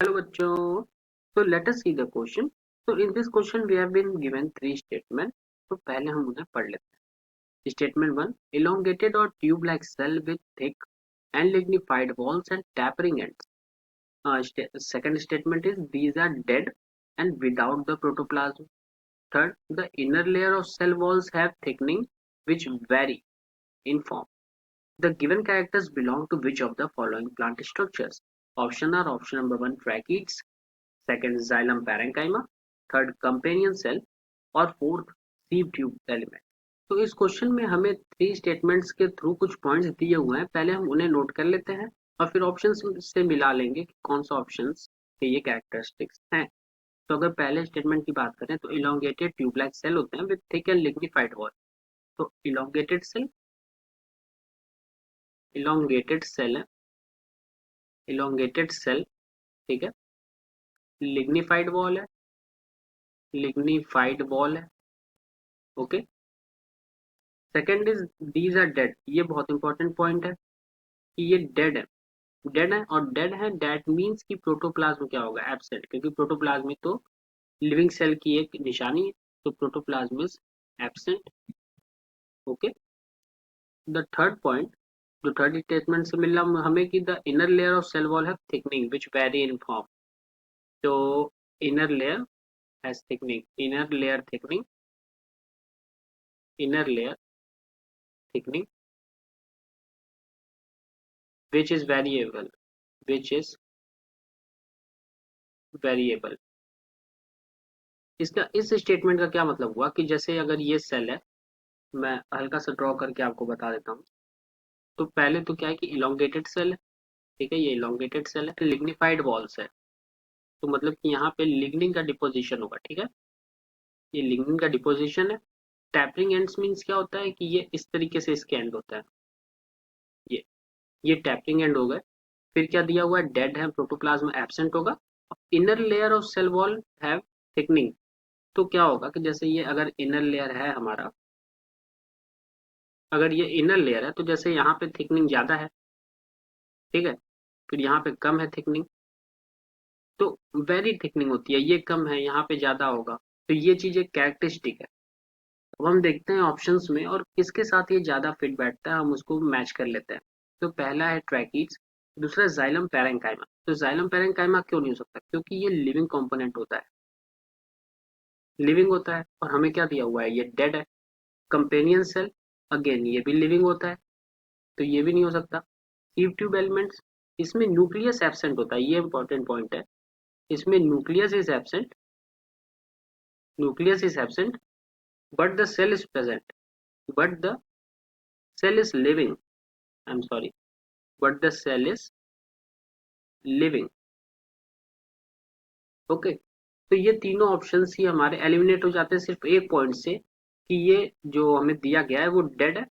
Hello बच्चों. So let us see the question. So in this question we have been given three statements. तो पहले हम उन्हें पढ़ लेते हैं. Statement 1, elongated or tube-like cell with thick and lignified walls and tapering ends. Second statement is these are dead and without the protoplasm. Third, the inner layer of cell walls have thickening which vary in form. The given characters belong to which of the following plant structures? Option are option number 1 tracheids, second xylem parenchyma, third companion cell और fourth sieve tube element. तो इस question में हमें three statements के through कुछ points दिए हुए हैं. पहले हम उन्हें नोट कर लेते हैं और फिर ऑप्शंस से मिला लेंगे कि कौन सा ऑप्शंस के ये कैरेक्टरिस्टिक्स हैं. तो अगर पहले स्टेटमेंट की बात करें तो इलोंगेटेड ट्यूबलाइक सेल होते हैं with thick and lignified wall. तो इलोंगेटेड सेल है, इलोंगेटेड सेल. ठीक है. लिग्निफाइड वॉल है, लिग्निफाइड वॉल है. Okay. Second is these are dead. ये बहुत इंपॉर्टेंट पॉइंट है कि ये डेड है. डेड है और डेड है दैट मीन्स कि प्रोटोप्लाज्म क्या होगा? एब्सेंट. क्योंकि प्रोटोप्लाज्म तो लिविंग सेल की एक निशानी है. तो protoplasm is absent. Okay. The third point जो थर्ड स्टेटमेंट से मिला हमें कि the inner layer of cell wall have thickening which vary in form. तो inner layer has thickening, inner layer thickening, inner layer thickening which is variable, which is variable. इसका इस statement का क्या मतलब हुआ कि जैसे अगर ये सेल है, मैं हल्का सा ड्रॉ करके आपको बता देता हूँ. तो पहले तो क्या है कि इलोंगेटेड सेल है. ठीक है. ये इलोंगेटेड सेल है, लिग्निफाइड वॉल्स है. तो मतलब कि यहाँ पे लिग्निन का डिपोजिशन होगा. ठीक है. ये लिग्निन का डिपोजिशन है. टैपरिंग एंड्स मीन्स क्या होता है कि ये इस तरीके से इसके एंड होता है. ये ये टैपरिंग एंड हो गए. फिर क्या दिया हुआ है? डेड है, प्रोटोप्लाज्म एब्सेंट होगा. Inner layer of cell wall have thickening. तो क्या होगा कि जैसे ये अगर इनर लेयर है हमारा, अगर ये इनर लेयर है तो जैसे यहाँ पे थिकनिंग ज्यादा है. ठीक है. फिर यहाँ पे कम है थिकनिंग. तो वेरी थिकनिंग होती है. ये कम है, यहाँ पे ज्यादा होगा. तो ये चीज एक कैरेक्टरिस्टिक है. अब हम देखते हैं ऑप्शंस में और किसके साथ ये ज्यादा फिट बैठता है, हम उसको मैच कर लेते हैं. तो पहला है ट्रैकीड्स, दूसरा जाइलम पैरेंकाइमा. तो जाइलम पैरेंकाइमा क्यों नहीं हो सकता? क्योंकि ये लिविंग कंपोनेंट होता है, लिविंग होता है. और हमें क्या दिया हुआ है? ये डेड है. कंपेनियन सेल, अगेन ये भी लिविंग होता है. तो ये भी नहीं हो सकता. ईव ट्यूब एलिमेंट्स, इसमें न्यूक्लियस एब्सेंट होता है. ये इंपॉर्टेंट पॉइंट है. इसमें nucleus is absent, nucleus is absent but the cell is present, but the cell is living. I am sorry, but the cell is living. Okay. तो ये तीनों options ही हमारे एलिमिनेट हो जाते हैं सिर्फ एक पॉइंट से कि ये जो हमें दिया गया है वो डेड है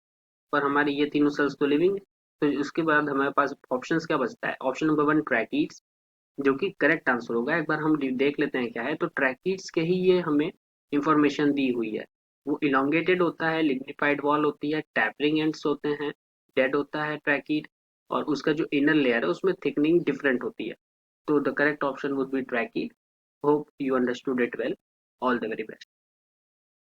पर हमारी ये तीनों सेल्स तो लिविंग है. तो उसके बाद हमारे पास ऑप्शंस क्या बचता है? ऑप्शन नंबर 1 ट्रैकीड्स, जो कि करेक्ट आंसर होगा. एक बार हम देख लेते हैं क्या है. तो ट्रैकीड्स के ही ये हमें इंफॉर्मेशन दी हुई है. वो इलोंगेटेड होता है, लिग्निफाइड वॉल होती है, टैपरिंग एंड्स होते हैं, डेड होता है ट्रैकीड, और उसका जो इनर लेयर है उसमें थिकनिंग डिफरेंट होती है. तो the correct option would be tracheid. Hope you understood it well. All the very best.